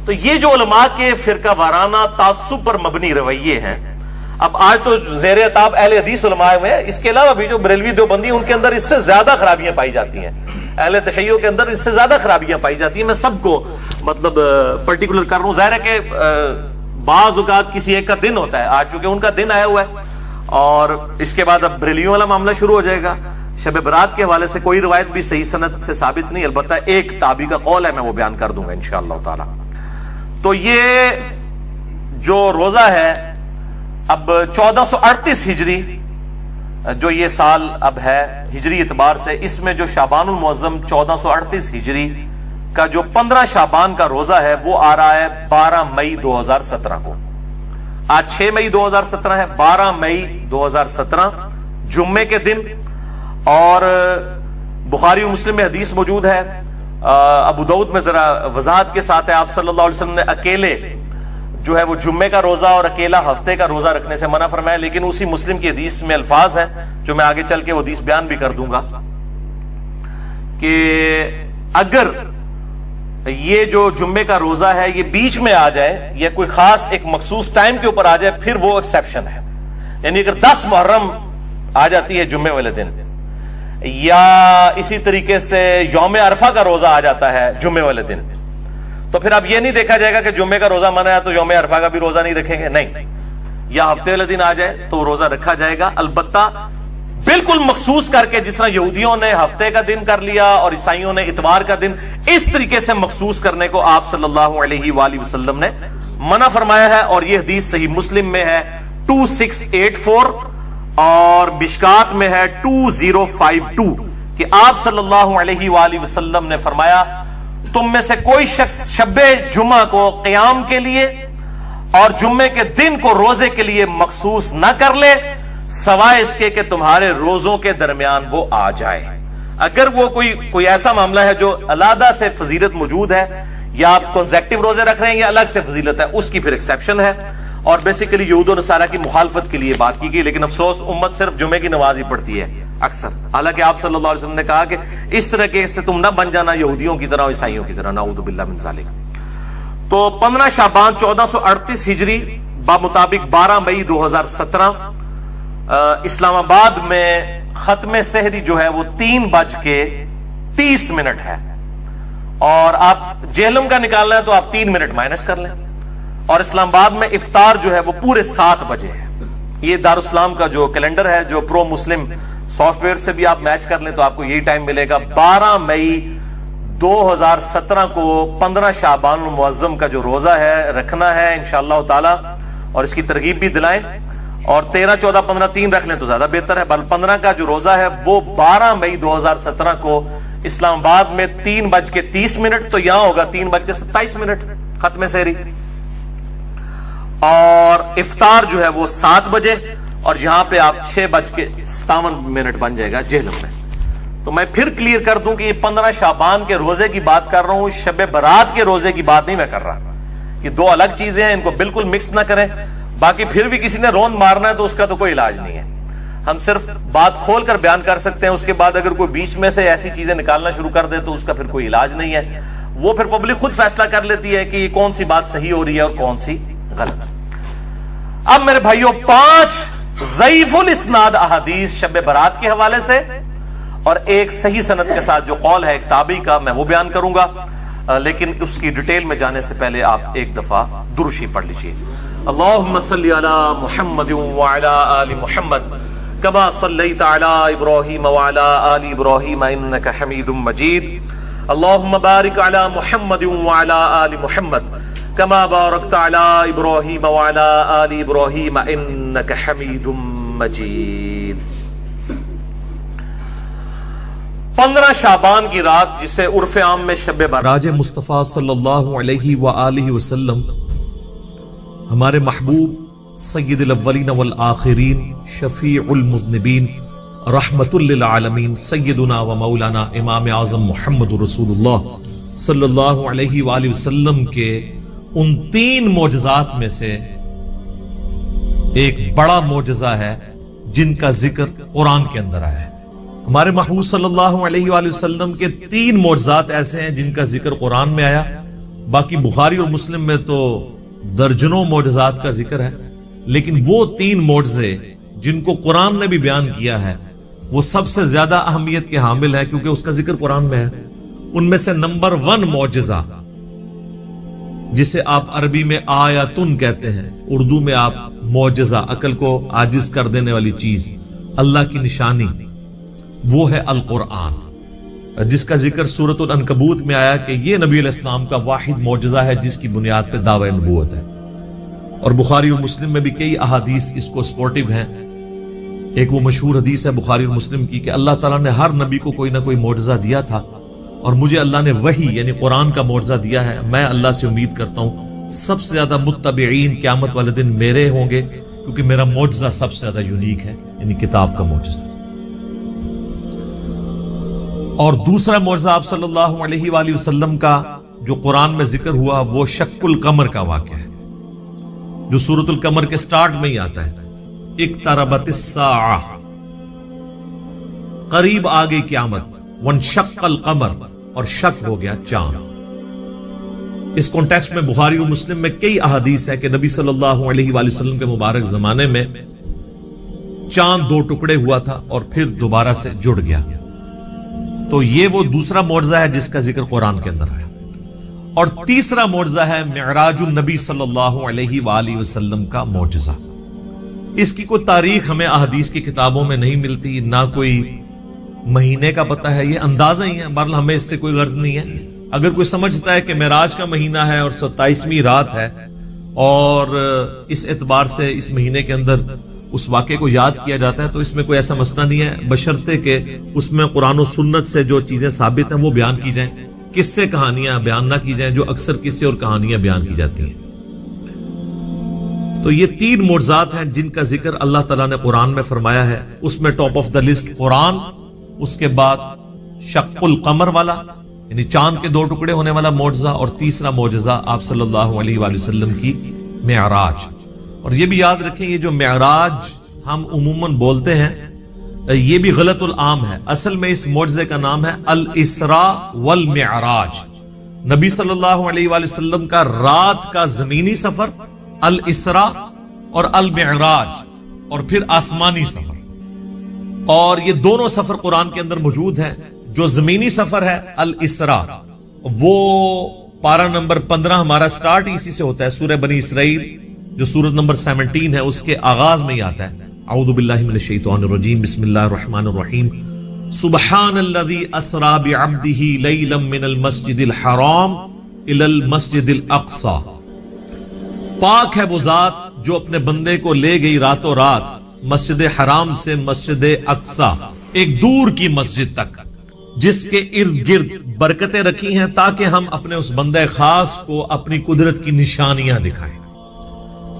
تو یہ جو علماء کے فرقہ وارانہ تعصب پر مبنی رویے ہیں, اب آج تو زیر عتاب اہل حدیث علماء میں, اس کے علاوہ بھی جو بریلوی دیوبندی ان کے اندر اس سے زیادہ خرابیاں پائی جاتی ہیں, اہل تشیع کے اندر اس سے زیادہ خرابیاں پائی جاتی ہیں. میں سب کو مطلب پرٹیکولر کر رہا ہوں. ظاہر ہے کہ بعض اوقات کسی ایک کا دن ہوتا ہے, آج چونکہ ان کا دن آیا ہوا ہے, اور اس کے بعد اب بریلیوں والا معاملہ شروع ہو جائے گا. شب برات کے حوالے سے کوئی روایت بھی صحیح سند سے ثابت نہیں, البتہ ایک تابعی کا قول ہے, میں وہ بیان کر دوں گا انشاءاللہ تعالی. تو یہ جو روزہ ہے اب 1438 ہجری جو یہ سال اب ہے ہجری اعتبار سے, اس میں جو شعبان المعظم 1438 ہجری کا جو 15 شعبان کا روزہ ہے وہ آ رہا ہے 12 مئی 2017 کو. آج 6 مئی 2017 ہے, 12 مئی 2017 جمعے کے دن. اور بخاری و مسلم میں حدیث موجود ہے, ابو داؤد میں ذرا وضاحت کے ساتھ ہے, آپ صلی اللہ علیہ وسلم نے اکیلے جو ہے وہ جمعے کا روزہ اور اکیلا ہفتے کا روزہ رکھنے سے منع فرمایا. لیکن اسی مسلم کی حدیث میں الفاظ ہیں جو میں آگے چل کے وہ حدیث بیان بھی کر دوں گا کہ اگر یہ جو جمعے کا روزہ ہے یہ بیچ میں آ جائے یا کوئی خاص ایک مخصوص ٹائم کے اوپر آ جائے پھر وہ ایکسیپشن ہے. یعنی اگر 10 محرم آ جاتی ہے جمعے والے دن, یا اسی طریقے سے یوم عرفہ کا روزہ آ جاتا ہے جمعے والے دن, تو پھر اب یہ نہیں دیکھا جائے گا کہ جمعے کا روزہ منع ہے تو یوم عرفہ کا بھی روزہ نہیں رکھیں گے, نہیں. یا ہفتے والے دن آ جائے تو روزہ رکھا جائے گا, البتہ بالکل مخصوص کر کے, جس طرح یہودیوں نے ہفتے کا دن کر لیا اور عیسائیوں نے اتوار کا دن, اس طریقے سے مخصوص کرنے کو آپ صلی اللہ علیہ وآلہ وسلم نے منع فرمایا ہے. اور یہ حدیث صحیح مسلم میں ہے 2684 اور مشکات میں ہے 2052 کہ آپ صلی اللہ علیہ وآلہ وسلم نے فرمایا تم میں سے کوئی شخص شب جمعہ کو قیام کے لیے اور جمعے کے دن کو روزے کے لیے مخصوص نہ کر لے سوائے اس کے کہ تمہارے روزوں کے درمیان وہ آ جائے. اگر وہ کوئی ایسا معاملہ ہے جو علیحدہ سے فضیلت موجود ہے, یا آپ کنزیکٹیو روزے رکھ رہے ہیں یا الگ سے فضیلت ہے, اس کی پھر ایکسیپشن ہے. اور بیسیکلی یہود و نصارہ کی مخالفت کے لیے بات کی گئی, لیکن افسوس امت صرف جمعے کی نماز ہی پڑھتی ہے اکثر. حالانکہ آپ صلی اللہ علیہ وسلم نے کہا کہ اس طرح کے سے تم نہ بن جانا یہودیوں کی طرح اور عیسائیوں کی طرح, نعوذ باللہ من ذالک. تو 15 شعبان 1438 ہجری بمطابق 12 مئی 2017 اسلام آباد میں ختم سحری جو ہے وہ 3:30 ہے, اور آپ جہلم کا نکالنا ہے تو آپ 3 منٹ مائنس کر لیں. اور اسلام آباد میں افطار جو ہے وہ پورے 7 بجے ہے. یہ دارالاسلام کا جو کیلنڈر ہے جو پرو مسلم سافٹ ویئر سے بھی آپ میچ کر لیں تو آپ کو یہی ٹائم ملے گا. 12 مئی 2017 کو 15 شعبان المعظم کا جو روزہ ہے رکھنا ہے انشاءاللہ تعالی, اور اس کی ترغیب بھی دلائیں. اور 13, 14, 15 3 رکھ لیں تو زیادہ بہتر ہے. بل 15 کا جو روزہ ہے وہ 12 مئی 2017 کو اسلام آباد میں 3:30 تو یہاں ہوگا 3:27 ختم سحری. اور افطار جو ہے وہ 7 بجے, اور یہاں پہ آپ 6:57 بن جائے گا جہلم میں. تو میں پھر کلیئر کر دوں کہ یہ 15 شعبان کے روزے کی بات کر رہا ہوں, شب برات کے روزے کی بات نہیں میں کر رہا. یہ دو الگ چیزیں ہیں, ان کو بالکل مکس نہ کریں. باقی پھر بھی کسی نے روند مارنا ہے تو اس کا تو کوئی علاج نہیں ہے, ہم صرف بات کھول کر بیان کر سکتے ہیں. اس کے بعد اگر کوئی بیچ میں سے ایسی چیزیں نکالنا شروع کر دے تو اس کا پھر کوئی علاج نہیں ہے. وہ پھر پبلک خود فیصلہ کر لیتی ہے کہ یہ کون سی بات صحیح ہو رہی ہے اور کون سی غلط. اب میرے بھائیوں 5 ضعیف الاسناد احادیث شب برات کے حوالے سے اور ایک صحیح سند کے ساتھ جو قول ہے ایک تابعی کا, میں وہ بیان کروں گا. لیکن اس کی ڈیٹیل میں جانے سے پہلے آپ ایک دفعہ درود شریف پڑھ لیجیے. اللہم صلی علی محمد وعلی آل محمد كما صليت على إبراهيم وعلى آل إبراهيم إنك حميد مجيد اللهم بارك على محمد وعلى آل محمد كما باركت على إبراهيم وعلى آل إبراهيم إنك حميد مجيد 15 شعبان کی رات جسے عرف عام میں شب راج مصطفیٰ صلی اللہ علیہ وآلہ وسلم ہمارے محبوب سید الاولین والآخرین شفیع المذنبین رحمت للعالمین سیدنا و مولانا امام اعظم محمد رسول اللہ صلی اللہ علیہ وآلہ وسلم کے ان 3 معجزات میں سے ایک بڑا معجزہ ہے جن کا ذکر قرآن کے اندر آیا ہے. ہمارے محبوب صلی اللہ علیہ وآلہ وسلم کے 3 معجزات ایسے ہیں جن کا ذکر قرآن میں آیا. باقی بخاری اور مسلم میں تو درجنوں معجزات کا ذکر ہے، لیکن وہ 3 معجزے جن کو قرآن نے بھی بیان کیا ہے وہ سب سے زیادہ اہمیت کے حامل ہے کیونکہ اس کا ذکر قرآن میں ہے. ان میں سے نمبر 1 معجزہ جسے آپ عربی میں آیاتن کہتے ہیں، اردو میں آپ معجزہ، عقل کو عاجز کر دینے والی چیز، اللہ کی نشانی، وہ ہے القرآن، جس کا ذکر سورۃ العنکبوت میں آیا کہ یہ نبی علیہ السلام کا واحد معجزہ ہے جس کی بنیاد پہ دعوی نبوت ہے. اور بخاری اور مسلم میں بھی کئی احادیث اس کو سپورٹیو ہیں. ایک وہ مشہور حدیث ہے بخاری اور مسلم کی کہ اللہ تعالیٰ نے ہر نبی کو کوئی نہ کوئی معجزہ دیا تھا اور مجھے اللہ نے وحی یعنی قرآن کا معجزہ دیا ہے. میں اللہ سے امید کرتا ہوں سب سے زیادہ متبعین قیامت والے دن میرے ہوں گے کیونکہ میرا معجزہ سب سے زیادہ یونیک ہے، یعنی کتاب کا معجزہ. اور دوسرا معجزہ آپ صلی اللہ علیہ وآلہ وسلم کا جو قرآن میں ذکر ہوا وہ شق القمر کا واقعہ ہے جو سورۃ القمر کے سٹارٹ میں ہی آتا ہے. اقتربت الساعہ، قریب آ گئی قیامت. وانشق القمر، اور شک ہو گیا چاند. اس کانٹیکسٹ میں بخاری و مسلم میں کئی احادیث ہے کہ نبی صلی اللہ علیہ وآلہ وسلم کے مبارک زمانے میں چاند 2 ٹکڑے ہوا تھا اور پھر دوبارہ سے جڑ گیا. تو یہ وہ دوسرا معجزہ ہے جس کا ذکر قرآن کے اندر آیا. اور تیسرا معجزہ ہے معراج النبی صلی اللہ علیہ وآلہ وسلم کا معجزہ. اس کی کوئی تاریخ ہمیں احادیث کی کتابوں میں نہیں ملتی، نہ کوئی مہینے کا پتہ ہے، یہ اندازہ ہی ہے. بہرحال ہمیں اس سے کوئی غرض نہیں ہے. اگر کوئی سمجھتا ہے کہ معراج کا مہینہ ہے اور 27ویں رات ہے اور اس اعتبار سے اس مہینے کے اندر اس واقعے کو یاد کیا جاتا ہے تو اس میں کوئی ایسا مسئلہ نہیں ہے، بشرطے کہ اس میں قرآن و سنت سے جو چیزیں ثابت ہیں وہ بیان کی جائیں. قصے کہانیاں بیان نہ کی جائیں جو اکثر قصے اور کہانیاں بیان کی جاتی ہیں. تو یہ 3 معجزات ہیں جن کا ذکر اللہ تعالیٰ نے قرآن میں فرمایا ہے. اس میں ٹاپ آف دا لسٹ قرآن، اس کے بعد شق القمر والا یعنی چاند کے 2 ٹکڑے ہونے والا معجزہ، اور تیسرا معجزہ آپ صلی اللہ علیہ وآلہ وسلم کی معراج. اور یہ بھی یاد رکھیں یہ جو معراج ہم عموماً بولتے ہیں یہ بھی غلط العام ہے. اصل میں اس معجزے کا نام ہے الاسراء والمعراج. نبی صلی اللہ علیہ وآلہ وسلم کا رات کا زمینی سفر الاسراء اور المعراج، اور پھر آسمانی سفر. اور یہ دونوں سفر قرآن کے اندر موجود ہیں. جو زمینی سفر ہے الاسراء وہ پارہ نمبر 15 ہمارا سٹارٹ اسی سے ہوتا ہے. سورہ بنی اسرائیل جو سورت نمبر 17 ہے اس کے آغاز میں ہی آتا ہے اعوذ باللہ من الشیطان الرجیم بسم اللہ الرحمن الرحیم سبحان الذی اسری بعبدہ لیلا من المسجد الحرام الی المسجد الاقصی. پاک ہے وہ ذات جو اپنے بندے کو لے گئی راتوں رات مسجد حرام سے مسجد اقصی، ایک دور کی مسجد تک جس کے ارد گرد برکتیں رکھی ہیں تاکہ ہم اپنے اس بندے خاص کو اپنی قدرت کی نشانیاں دکھائیں.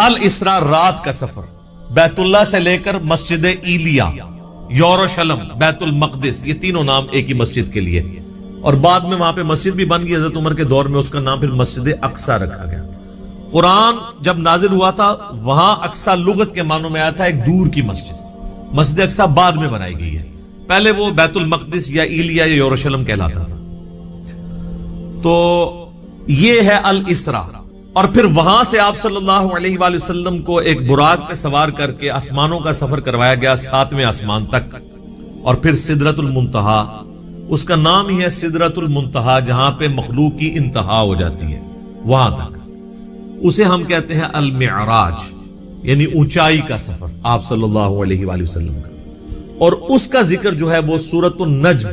الاسراء رات کا سفر بیت اللہ سے لے کر مسجد ایلیا، یروشلم، بیت المقدس، یہ تینوں نام ایک ہی مسجد کے لیے. اور بعد میں وہاں پہ مسجد بھی بن گئی حضرت عمر کے دور میں، اس کا نام پھر مسجد اقصی رکھا گیا. قرآن جب نازل ہوا تھا وہاں اقصی لغت کے معنوں میں آیا تھا ایک دور کی مسجد. مسجد اقصی بعد میں بنائی گئی ہے، پہلے وہ بیت المقدس یا ایلیا یا یروشلم کہلاتا تھا. تو یہ ہے الاسراء. اور پھر وہاں سے آپ صلی اللہ علیہ وآلہ وسلم کو ایک براق پہ سوار کر کے آسمانوں کا سفر کروایا گیا 7ویں آسمان تک، اور پھر سدرۃ المنتہا، اس کا نام ہی ہے سدرۃ المنتہا جہاں پہ مخلوق کی انتہا ہو جاتی ہے، وہاں تک اسے ہم کہتے ہیں المعراج، یعنی اونچائی کا سفر آپ صلی اللہ علیہ وآلہ وسلم کا. اور اس کا ذکر جو ہے وہ سورۃ النجم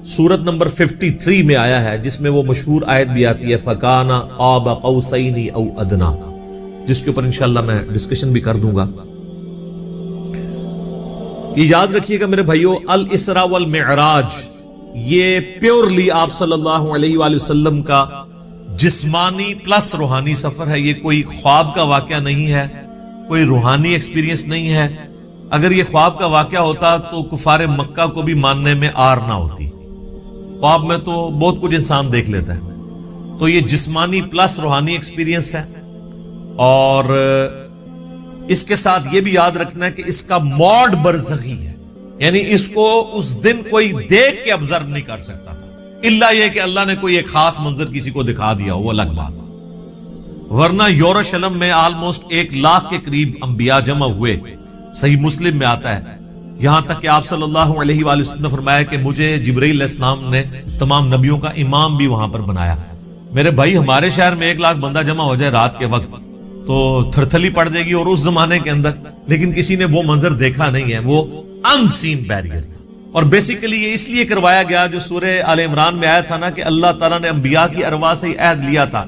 سورت نمبر 53 میں آیا ہے، جس میں وہ مشہور آیت بھی آتی ہے فَكَانَ قَابَ قَوْسَيْنِ أَوْ أَدْنَىٰ، جس کے اوپر انشاءاللہ میں ڈسکشن بھی کر دوں گا۔ یہ یاد رکھیے گا میرے بھائیو، الاسراء والمعراج یہ پیورلی آپ صلی اللہ علیہ وآلہ وسلم کا جسمانی پلس روحانی سفر ہے۔ یہ کوئی خواب کا واقعہ نہیں ہے، کوئی روحانی ایکسپیرینس نہیں ہے۔ اگر یہ خواب کا واقعہ ہوتا تو کفار مکہ کو بھی ماننے میں آر نہ ہوتی۔ خواب میں تو بہت کچھ انسان دیکھ لیتا ہے، تو یہ جسمانی پلس روحانی ایکسپیرینس ہے۔ اور اس کے ساتھ یہ بھی یاد رکھنا ہے کہ اس کا موڈ برزخی ہے، یعنی اس کو اس دن کوئی دیکھ کے آبزرو نہیں کر سکتا تھا، الا یہ کہ اللہ نے کوئی ایک خاص منظر کسی کو دکھا دیا وہ الگ بات۔ ورنہ یروشلم میں آلموسٹ 1 لاکھ کے قریب انبیاء جمع ہوئے، صحیح مسلم میں آتا ہے، یہاں تک کہ آپ صلی اللہ علیہ وآلہ وسلم نے فرمایا کہ مجھے جبرائیل علیہ السلام نے تمام نبیوں کا امام بھی وہاں پر بنایا۔ میرے بھائی ہمارے شہر میں 1 لاکھ بندہ جمع ہو جائے رات کے وقت تو تھرتھلی پڑ جائے گی، اور اس زمانے کے اندر لیکن کسی نے وہ منظر دیکھا نہیں ہے، وہ ان سین بیریئر تھا۔ اور بیسیکلی یہ اس لیے کروایا گیا، جو سورہ آل عمران میں آیا تھا نا کہ اللہ تعالیٰ نے انبیاء کی ارواح سے عہد لیا تھا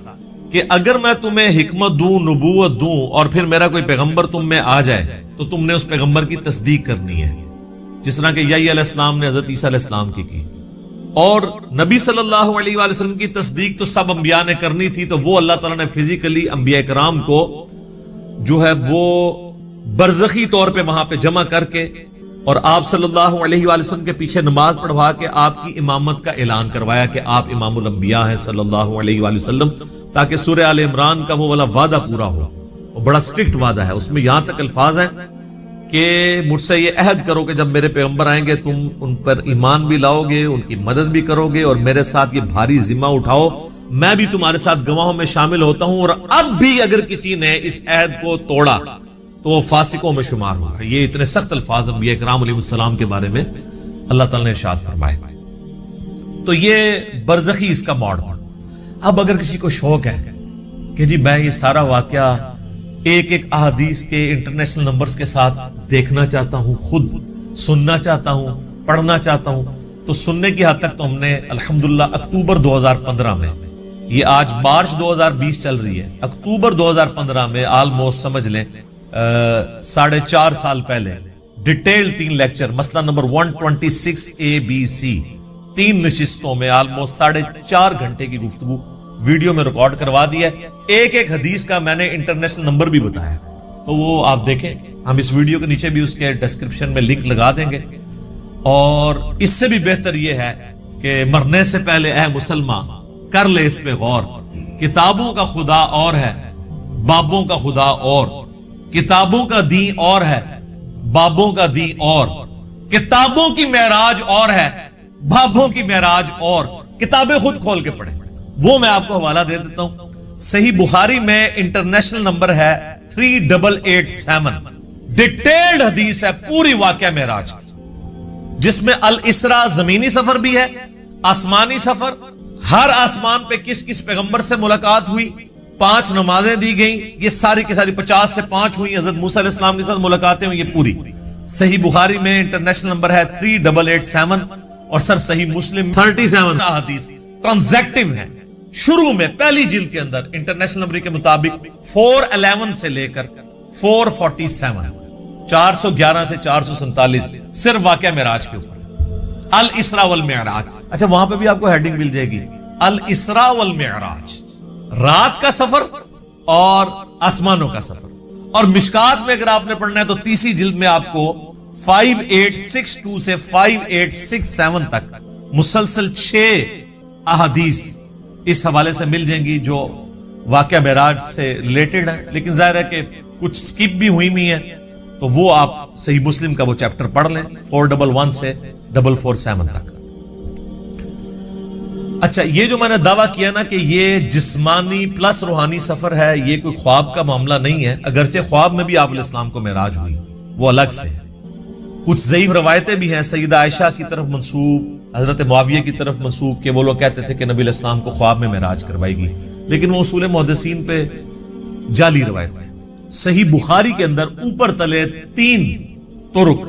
کہ اگر میں تمہیں حکمت دوں، نبوت دوں، اور پھر میرا کوئی پیغمبر تم میں آ جائے تو تم نے اس پیغمبر کی تصدیق کرنی ہے، جس طرح کہ یحییٰ علیہ السلام نے حضرت عیسیٰ علیہ السلام کی۔ اور نبی صلی اللہ علیہ وآلہ وسلم کی تصدیق تو سب انبیاء نے کرنی تھی، تو وہ اللہ تعالیٰ نے فزیکلی انبیاء کرام کو جو ہے وہ برزخی طور پہ وہاں پہ جمع کر کے اور آپ صلی اللہ علیہ وآلہ وسلم کے پیچھے نماز پڑھوا کے آپ کی امامت کا اعلان کروایا کہ آپ امام الانبیاء ہیں صلی اللہ علیہ وآلہ وسلم، تاکہ سورہ آل عمران کا وہ والا وعدہ پورا ہو۔ وہ بڑا سٹرکٹ وعدہ ہے، اس میں یہاں تک الفاظ ہیں کہ مجھ سے یہ عہد کرو کہ جب میرے پیغمبر آئیں گے تم ان پر ایمان بھی لاؤ گے، ان کی مدد بھی کرو گے، اور میرے ساتھ یہ بھاری ذمہ اٹھاؤ، میں بھی تمہارے ساتھ گواہوں میں شامل ہوتا ہوں، اور اب بھی اگر کسی نے اس عہد کو توڑا تو وہ فاسقوں میں شمار ہوگا۔ یہ اتنے سخت الفاظ انبیاء کرام علیہ السلام کے بارے میں اللہ تعالیٰ نے ارشاد فرمائے۔ تو یہ برزخی اس کا موڈ تھا۔ اب اگر کسی کو شوق ہے کہ جی میں یہ سارا واقعہ ایک ایک احادیث کے انٹرنیشنل نمبرز کے ساتھ دیکھنا چاہتا ہوں، خود سننا چاہتا ہوں، پڑھنا چاہتا ہوں، تو سننے کی حد تک تو ہم نے الحمدللہ اکتوبر 2015 میں، یہ آج مارچ 2020 چل رہی ہے، اکتوبر 2015 میں آلموسٹ سمجھ لیں 4.5 سال پہلے ڈیٹیل 3 لیکچر، مسئلہ نمبر 126 ABC 3 نشستوں میں آلموسٹ 4.5 گھنٹے کی گفتگو ویڈیو میں ریکارڈ کروا دیا ہے۔ ایک ایک حدیث کا میں نے انٹرنیشنل نمبر بھی بتایا، تو وہ آپ دیکھیں، ہم اس ویڈیو کے نیچے بھی اس کے ڈسکرپشن میں لنک لگا دیں گے۔ اور اس سے بھی بہتر یہ ہے کہ مرنے سے پہلے اے مسلمان کر لے اس پہ غور، کتابوں کا خدا اور ہے، بابوں کا خدا اور، کتابوں کا دین اور ہے، بابوں کا دین اور، کتابوں کی معراج اور ہے، بابوں کی معراج اور، کتابیں خود کھول کے پڑھیں۔ وہ میں آپ کو حوالہ دے دیتا ہوں، صحیح بخاری میں انٹرنیشنل نمبر ہے 3887، ڈیٹیلڈ حدیث ہے پوری واقعہ معراج کی، جس میں الاسراء زمینی سفر بھی ہے، آسمانی سفر، ہر آسمان پہ کس کس پیغمبر سے ملاقات ہوئی، 5 نمازیں دی گئیں، یہ ساری کی ساری 50 سے 5 ہوئی، حضرت موسیٰ علیہ السلام کے ساتھ ملاقاتیں ہوئی، یہ پوری صحیح بخاری میں انٹرنیشنل نمبر ہے 3887، اور سر صحیح مسلم 37 حدیث کنزیکٹیو ہیں۔ شروع میں پہلی جلد کے اندر انٹرنیشنل نمبر کے مطابق 411 سے لے کر 447، 411 سے 447 صرف واقعہ معراج کے اوپر، الاسراء والمعراج۔ اچھا وہاں پہ بھی آپ کو ہیڈنگ مل جائے گی، الاسراء والمعراج، رات کا سفر اور آسمانوں کا سفر۔ اور مشکات میں اگر آپ نے پڑھنا ہے تو تیسری جلد میں آپ کو 5862 سے 5867 تک مسلسل 6 احادیث اس حوالے سے مل جائیں گی جو واقعہ معراج سے ریلیٹڈ ہے، لیکن ظاہر ہے کہ کچھ سکپ بھی ہوئی ہیں، تو وہ آپ صحیح مسلم کا وہ چیپٹر پڑھ لیں 411 سے 447 تک۔ اچھا یہ جو میں نے دعویٰ کیا نا کہ یہ جسمانی پلس روحانی سفر ہے، یہ کوئی خواب کا معاملہ نہیں ہے، اگرچہ خواب میں بھی آپ علیہ السلام کو معراج ہوئی، وہ الگ سے۔ کچھ ضعیف روایتیں بھی ہیں سیدہ عائشہ کی طرف منسوب، حضرت معاویہ کی طرف منسوب، کہ وہ لوگ کہتے تھے کہ نبی علیہ السلام کو خواب میں معراج کروائی گی، لیکن وہ اصول محدثین پہ جعلی روایتیں ہیں۔ صحیح بخاری کے اندر اوپر تلے 3 طرق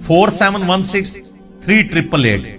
4716 3888,